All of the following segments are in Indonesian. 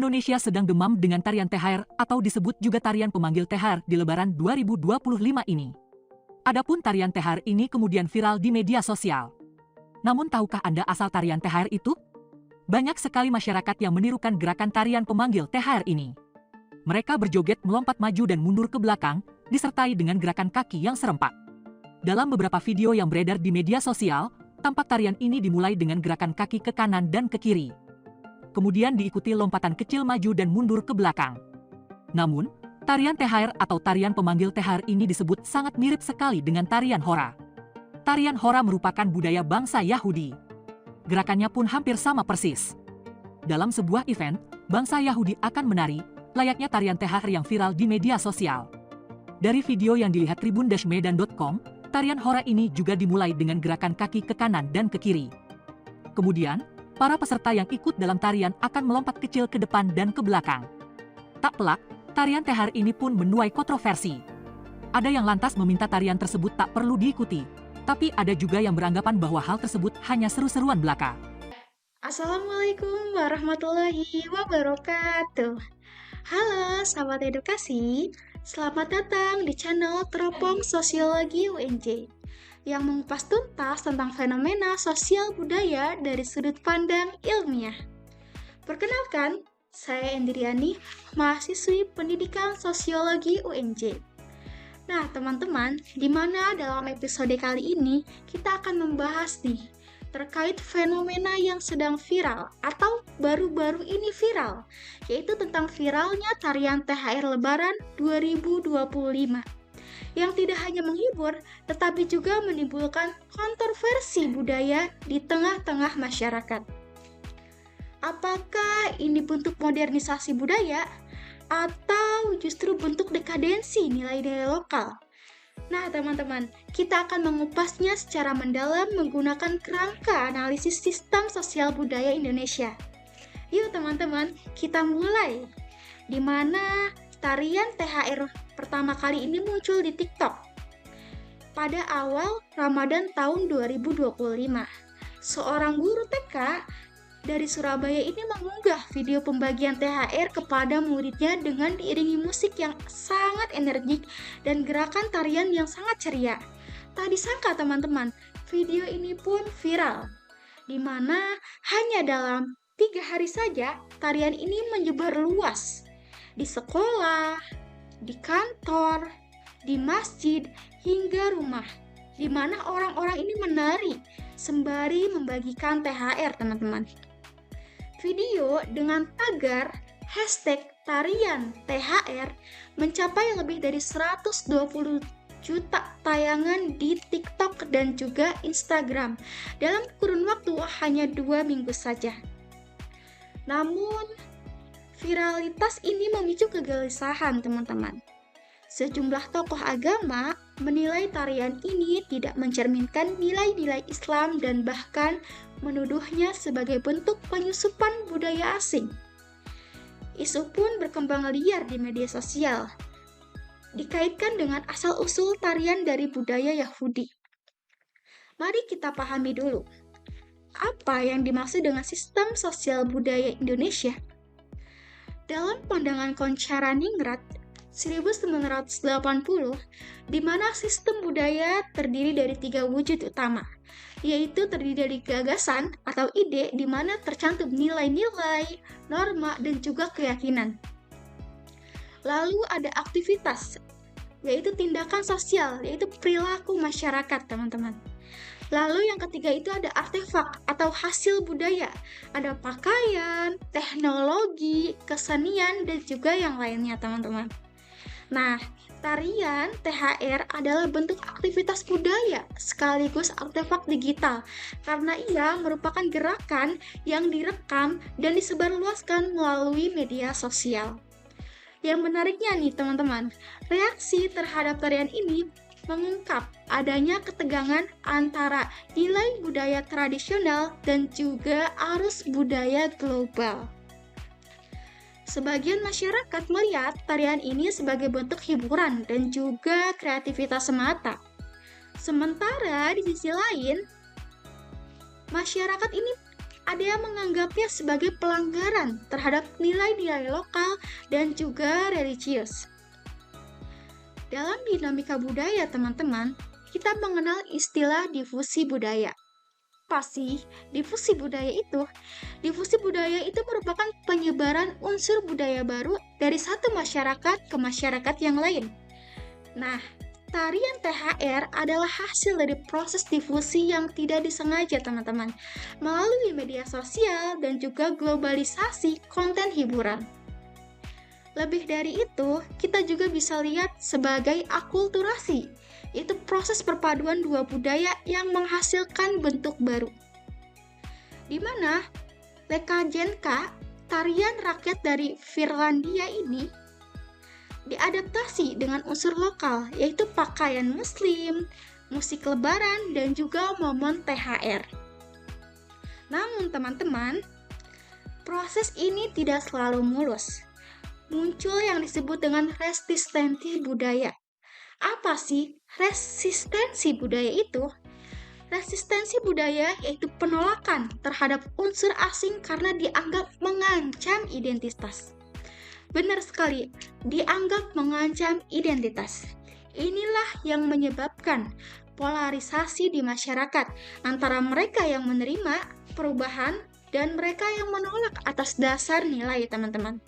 Indonesia sedang demam dengan tarian THR atau disebut juga tarian pemanggil THR di Lebaran 2025 ini. Adapun tarian THR ini kemudian viral di media sosial. Namun tahukah Anda asal tarian THR itu? Banyak sekali masyarakat yang menirukan gerakan tarian pemanggil THR ini. Mereka berjoget melompat maju dan mundur ke belakang, disertai dengan gerakan kaki yang serempak. Dalam beberapa video yang beredar di media sosial, tampak tarian ini dimulai dengan gerakan kaki ke kanan dan ke kiri. Kemudian diikuti lompatan kecil maju dan mundur ke belakang. Namun, tarian THR atau tarian pemanggil THR ini disebut sangat mirip sekali dengan tarian Hora. Tarian Hora merupakan budaya bangsa Yahudi. Gerakannya pun hampir sama persis. Dalam sebuah event, bangsa Yahudi akan menari, layaknya tarian THR yang viral di media sosial. Dari video yang dilihat tribun-medan.com, tarian Hora ini juga dimulai dengan gerakan kaki ke kanan dan ke kiri. Kemudian, para peserta yang ikut dalam tarian akan melompat kecil ke depan dan ke belakang. Tak pelak, tarian THR ini pun menuai kontroversi. Ada yang lantas meminta tarian tersebut tak perlu diikuti, tapi ada juga yang beranggapan bahwa hal tersebut hanya seru-seruan belaka. Assalamualaikum warahmatullahi wabarakatuh. Halo sahabat edukasi, selamat datang di channel Teropong Sosiologi UNJ yang mengupas tuntas tentang fenomena sosial budaya dari sudut pandang ilmiah. Perkenalkan, saya Endriani, mahasiswi pendidikan sosiologi UNJ. Nah teman-teman, di mana dalam episode kali ini kita akan membahas nih terkait fenomena yang sedang viral atau baru-baru ini viral, yaitu tentang viralnya tarian THR Lebaran 2025. Yang tidak hanya menghibur, tetapi juga menimbulkan kontroversi budaya di tengah-tengah masyarakat. Apakah ini bentuk modernisasi budaya atau justru bentuk dekadensi nilai-nilai lokal? Nah teman-teman, kita akan mengupasnya secara mendalam menggunakan kerangka analisis sistem sosial budaya Indonesia. Yuk teman-teman, kita mulai. Di mana tarian THR pertama kali ini muncul di TikTok pada awal Ramadan tahun 2025. Seorang guru TK dari Surabaya ini mengunggah video pembagian THR kepada muridnya dengan diiringi musik yang sangat energik dan gerakan tarian yang sangat ceria. Tak disangka teman-teman, video ini pun viral, di mana hanya dalam 3 hari saja tarian ini menyebar luas di sekolah, di kantor, di masjid, hingga rumah, di mana orang-orang ini menari sembari membagikan THR teman-teman. Video dengan tagar #tarian THR mencapai lebih dari 120 juta tayangan di TikTok dan juga Instagram dalam kurun waktu hanya 2 minggu saja. Namun, viralitas ini memicu kegelisahan teman-teman. Sejumlah tokoh agama menilai tarian ini tidak mencerminkan nilai-nilai Islam dan bahkan menuduhnya sebagai bentuk penyusupan budaya asing. Isu pun berkembang liar di media sosial, dikaitkan dengan asal-usul tarian dari budaya Yahudi. Mari kita pahami dulu, apa yang dimaksud dengan sistem sosial budaya Indonesia? Dalam pandangan Koncharaningrat 1980, di mana sistem budaya terdiri dari 3 wujud utama, yaitu terdiri dari gagasan atau ide di mana tercantum nilai-nilai, norma, dan juga keyakinan. Lalu ada aktivitas, yaitu tindakan sosial, yaitu perilaku masyarakat, teman-teman. Lalu yang ketiga itu ada artefak atau hasil budaya. Ada pakaian, teknologi, kesenian, dan juga yang lainnya, teman-teman. Nah, tarian THR adalah bentuk aktivitas budaya sekaligus artefak digital karena ia merupakan gerakan yang direkam dan disebarluaskan melalui media sosial. Yang menariknya nih teman-teman, reaksi terhadap tarian ini mengungkap adanya ketegangan antara nilai budaya tradisional dan juga arus budaya global. Sebagian masyarakat melihat tarian ini sebagai bentuk hiburan dan juga kreativitas semata. Sementara di sisi lain, masyarakat ini Ada yang menganggapnya sebagai pelanggaran terhadap nilai-nilai lokal dan juga religius. Dalam dinamika budaya, teman-teman, kita mengenal istilah difusi budaya. Apa sih difusi budaya itu? Difusi budaya itu merupakan penyebaran unsur budaya baru dari satu masyarakat ke masyarakat yang lain. Nah, tarian THR adalah hasil dari proses difusi yang tidak disengaja, teman-teman, melalui media sosial dan juga globalisasi konten hiburan. Lebih dari itu, kita juga bisa lihat sebagai akulturasi, yaitu proses perpaduan dua budaya yang menghasilkan bentuk baru. Di mana Lekajenka, tarian rakyat dari Finlandia ini, diadaptasi dengan unsur lokal, yaitu pakaian muslim, musik lebaran, dan juga momen THR. Namun teman-teman, proses ini tidak selalu mulus. Muncul yang disebut dengan resistensi budaya. Apa sih resistensi budaya itu? Resistensi budaya yaitu penolakan terhadap unsur asing karena dianggap mengancam identitas. Benar sekali, dianggap mengancam identitas. Inilah yang menyebabkan polarisasi di masyarakat antara mereka yang menerima perubahan dan mereka yang menolak atas dasar nilai, teman-teman.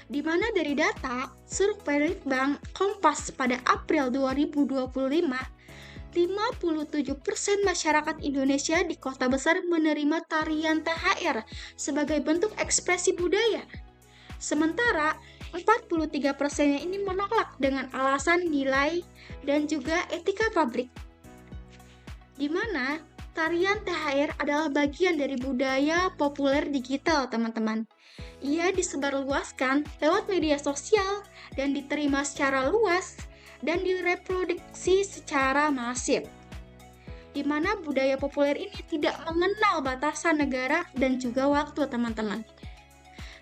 Di mana dari data survei Litbang Kompas pada April 2025, 57% masyarakat Indonesia di kota besar menerima tarian THR sebagai bentuk ekspresi budaya. Sementara 43%-nya ini menolak dengan alasan nilai dan juga etika publik. Di mana tarian THR adalah bagian dari budaya populer digital, teman-teman. Ia disebarluaskan lewat media sosial dan diterima secara luas dan direproduksi secara masif. Di mana budaya populer ini tidak mengenal batasan negara dan juga waktu, teman-teman.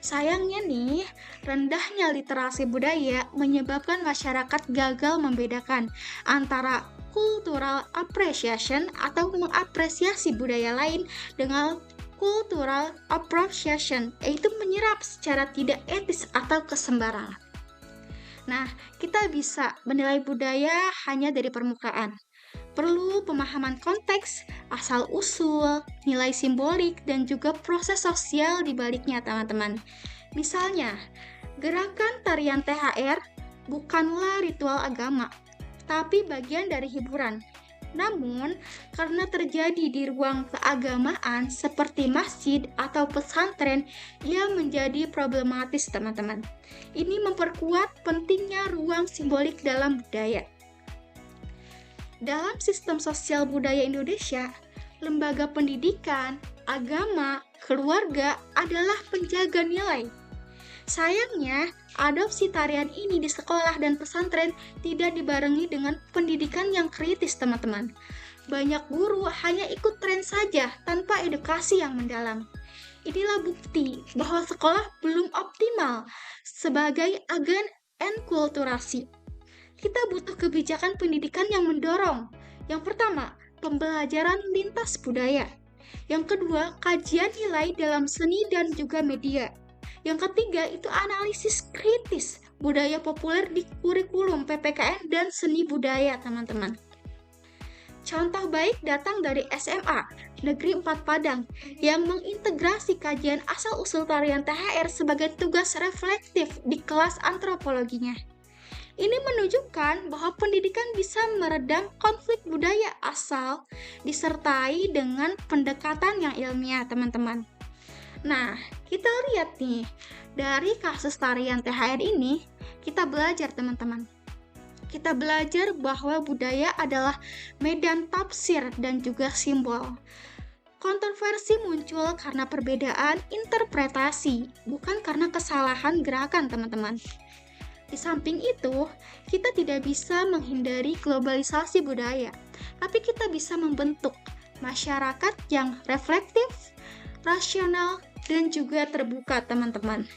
Sayangnya nih, rendahnya literasi budaya menyebabkan masyarakat gagal membedakan antara cultural appreciation atau mengapresiasi budaya lain dengan cultural appropriation, yaitu menyerap secara tidak etis atau kesembarangan. Nah, kita bisa menilai budaya hanya dari permukaan. Perlu pemahaman konteks, asal-usul, nilai simbolik, dan juga proses sosial di baliknya, teman-teman. Misalnya, gerakan tarian THR bukanlah ritual agama, tapi bagian dari hiburan. Namun, karena terjadi di ruang keagamaan seperti masjid atau pesantren, ia menjadi problematis, teman-teman. Ini memperkuat pentingnya ruang simbolik dalam budaya. Dalam sistem sosial budaya Indonesia, lembaga pendidikan, agama, keluarga adalah penjaga nilai. Sayangnya, adopsi tarian ini di sekolah dan pesantren tidak dibarengi dengan pendidikan yang kritis, teman-teman. Banyak guru hanya ikut tren saja tanpa edukasi yang mendalam. Inilah bukti bahwa sekolah belum optimal sebagai agen enkulturasi. Kita butuh kebijakan pendidikan yang mendorong. Yang pertama, pembelajaran lintas budaya. Yang kedua, kajian nilai dalam seni dan juga media. Yang ketiga, itu analisis kritis budaya populer di kurikulum PPKN dan seni budaya, teman-teman. Contoh baik datang dari SMA Negeri 4 Padang yang mengintegrasi kajian asal-usul tarian THR sebagai tugas reflektif di kelas antropologinya. Ini menunjukkan bahwa pendidikan bisa meredam konflik budaya asal disertai dengan pendekatan yang ilmiah, teman-teman. Nah, kita lihat nih, dari kasus tarian THR ini, kita belajar, teman-teman. Kita belajar bahwa budaya adalah medan tafsir dan juga simbol. Kontroversi muncul karena perbedaan interpretasi, bukan karena kesalahan gerakan, teman-teman. Di samping itu, kita tidak bisa menghindari globalisasi budaya, tapi kita bisa membentuk masyarakat yang reflektif, rasional, dan juga terbuka, teman-teman.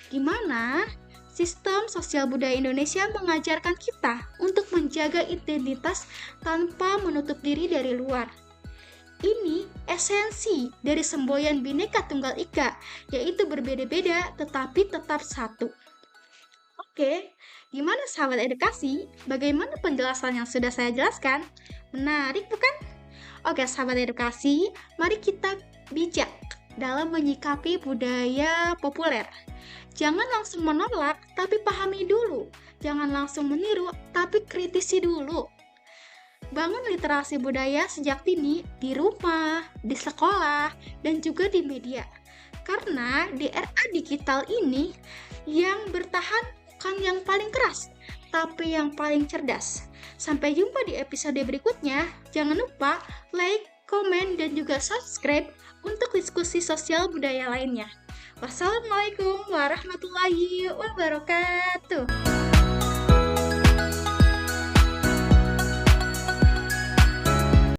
Di mana sistem sosial budaya Indonesia mengajarkan kita untuk menjaga identitas tanpa menutup diri dari luar. Ini esensi dari semboyan Bhinneka Tunggal Ika, yaitu berbeda-beda tetapi tetap satu. Oke, gimana sahabat edukasi? Bagaimana penjelasan yang sudah saya jelaskan? Menarik bukan? Oke, sahabat edukasi, mari kita bijak dalam menyikapi budaya populer. Jangan langsung menolak, tapi pahami dulu. Jangan langsung meniru, tapi kritisi dulu. Bangun literasi budaya sejak dini di rumah, di sekolah, dan juga di media. Karena di era digital ini, yang bertahan bukan yang paling keras, tapi yang paling cerdas. Sampai jumpa di episode berikutnya. Jangan lupa like, komen, dan juga subscribe untuk diskusi sosial budaya lainnya. Wassalamualaikum warahmatullahi wabarakatuh.